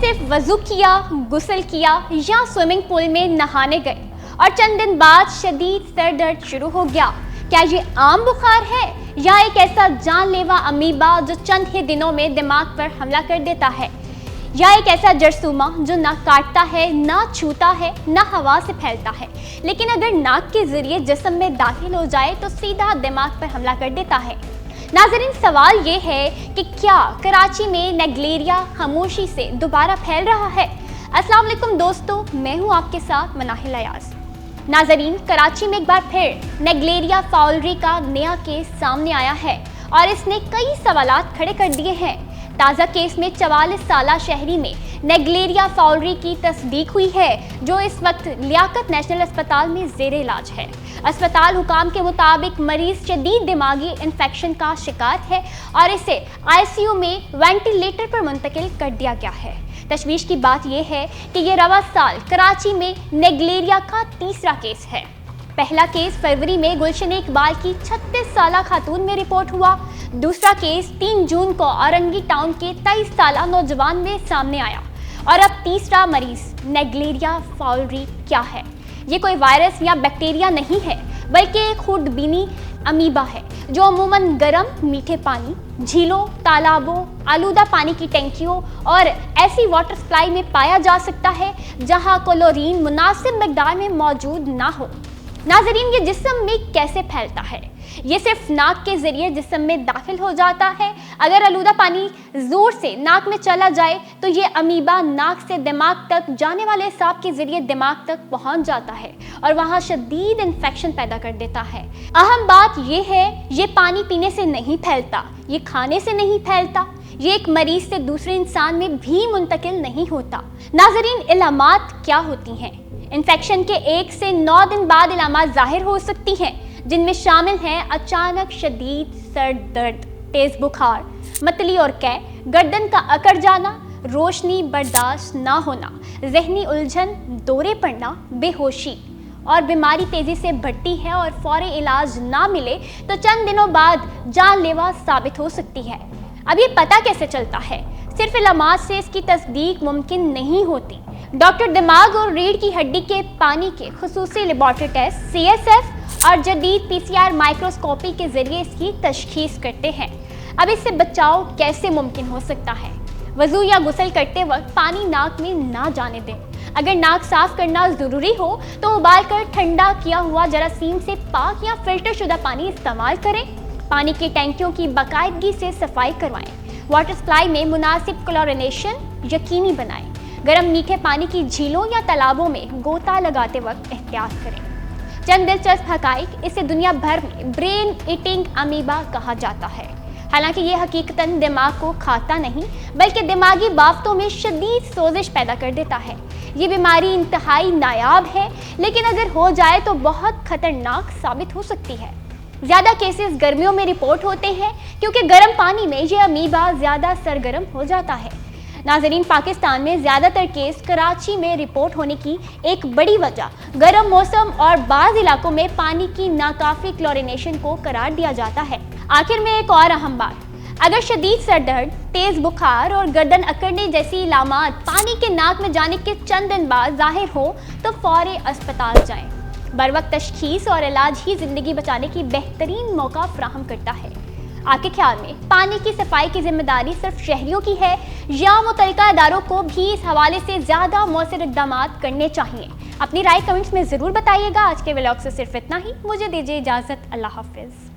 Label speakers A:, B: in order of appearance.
A: सिर्फ वजू किया, गुस्ल किया या स्विमिंग पूल में नहाने गए और चंद दिन बाद शदीद सर दर्द शुरू हो गया। क्या ये आम बुखार है या एक ऐसा जानलेवा अमीबा जो चंद ही दिनों में दिमाग पर हमला कर देता है, या एक ऐसा जरसूमा जो ना काटता है, ना छूता है, ना हवा से फैलता है, लेकिन अगर नाक के जरिए जिस्म में दाखिल हो जाए तो सीधा दिमाग पर हमला कर देता है। नाज़रीन, सवाल ये है कि क्या कराची में नेग्लेरिया खामोशी से दोबारा फैल रहा है? अस्सलाम वालेकुम दोस्तों, मैं हूँ आपके साथ मनाहिल अयाज। नाज़रीन, कराची में एक बार फिर नेग्लेरिया फाउलरी का नया केस सामने आया है और इसने कई सवालात खड़े कर दिए हैं। ताज़ा केस में 44 साला शहरी में नेग्लेरिया फाउलरी की तस्दीक हुई है, जो इस वक्त लियाकत नेशनल अस्पताल में ज़ेरे इलाज है। अस्पताल हुकाम के मुताबिक मरीज शदीद दिमागी इन्फेक्शन का शिकार है और इसे आईसीयू में वेंटिलेटर पर मुंतकिल कर दिया गया है। तशवीश की बात यह है कि ये रवा साल कराची में नेग्लेरिया का तीसरा केस है। पहला केस फरवरी में गुलशन इकबाल की 36 साला खातून में रिपोर्ट हुआ। दूसरा केस 3 जून को औरंगी टाउन के 23 साला नौजवान में सामने आया और अब तीसरा मरीज। नेग्लेरिया फाउलरी क्या है? ये कोई वायरस या बैक्टीरिया नहीं है, बल्कि एक खुर्दबीनी अमीबा है जो अमूमन गर्म मीठे पानी, झीलों, तालाबों, आलूदा पानी की टैंकियों और ऐसी वाटर सप्लाई में पाया जा सकता है जहां क्लोरीन मुनासिब मिकदार में मौजूद ना हो। नाज़रीन, ये जिस्म में कैसे फैलता है? ये सिर्फ नाक के जरिए जिस्म में दाखिल हो जाता है। अगर आलूदा पानी जोर से नाक में चला जाए तो ये अमीबा नाक से दिमाग तक जाने वाले सांप के जरिए दिमाग तक पहुंच जाता है और वहां शदीद इन्फेक्शन पैदा कर देता है। अहम बात ये है, ये पानी पीने से नहीं फैलता, ये खाने से नहीं फैलता, ये एक मरीज से दूसरे इंसान में भी मुंतकिल नहीं होता। नाज़रीन, इलामात क्या होती हैं? इन्फेक्शन के 1 से 9 दिन बाद इलामात जाहिर हो सकती हैं, जिनमें शामिल हैं अचानक शदीद सर दर्द, तेज बुखार, मतली और कै, गर्दन का अकड़ जाना, रोशनी बर्दाश्त ना होना, जहनी उलझन, दौरे पड़ना, बेहोशी। और बीमारी तेजी से बढ़ती है और फौरी इलाज ना मिले तो चंद दिनों बाद जानलेवा साबित हो सकती है। अब ये पता कैसे चलता है? सिर्फ इलामात से इसकी तस्दीक मुमकिन नहीं होती। डॉक्टर दिमाग और रीढ़ की हड्डी के पानी के खुसूसी लेबॉर्ट्री टेस्ट CSF और जदीद PCR माइक्रोस्कोपी के जरिए इसकी तशखीस करते हैं। अब इससे बचाव कैसे मुमकिन हो सकता है? वजू या गुस्ल करते वक्त पानी नाक में ना जाने दें। अगर नाक साफ करना ज़रूरी हो तो उबाल कर ठंडा किया हुआ जरासीम से पाक या फिल्टर शुदा पानी इस्तेमाल करें। पानी की टैंकियों की बाकायदगी से सफाई करवाएं। वाटर सप्लाई में मुनासिब क्लोरिनेशन यकीनी बनाएं। गर्म मीठे पानी की झीलों या तालाबों में गोता लगाते वक्त एहतियात करें। चंद दिलचस्प हकाइक, इसे दुनिया भर में ब्रेन ईटिंग अमीबा कहा जाता है। हालांकि ये हकीकतन दिमाग को खाता नहीं, बल्कि दिमागी बाफ्तों में शदीद सोजिश पैदा कर देता है। ये बीमारी इंतहाई नायाब है, लेकिन अगर हो जाए तो बहुत खतरनाक साबित हो सकती है। ज़्यादा केसेस गर्मियों में रिपोर्ट होते हैं क्योंकि गर्म पानी में ये अमीबा ज़्यादा सरगर्म हो जाता है। नाज़रीन, पाकिस्तान में ज़्यादातर केस कराची में रिपोर्ट होने की एक बड़ी वजह गर्म मौसम और बाज़ इलाकों में पानी की नाकाफी क्लोरिनेशन को करार दिया जाता है। आखिर में एक और अहम बात, अगर शदीद सर दर्द, तेज़ बुखार और गर्दन अकड़ने जैसी इलामात पानी के नाक में जाने के चंद दिन बाद जाहिर हो तो फौरी अस्पताल जाएं। बरवक्त तशखीस और इलाज ही ज़िंदगी बचाने की बेहतरीन मौका फराहम करता है। आपके ख्याल में पानी की सफाई की जिम्मेदारी सिर्फ शहरियों की है या मुतल्लिका इदारों को भी इस हवाले से ज़्यादा मौसर इक़दामात करने चाहिए? अपनी राय कमेंट्स में ज़रूर बताइएगा। आज के व्लॉग से सिर्फ इतना ही। मुझे दीजिए इजाज़त। अल्लाह हाफ़िज़।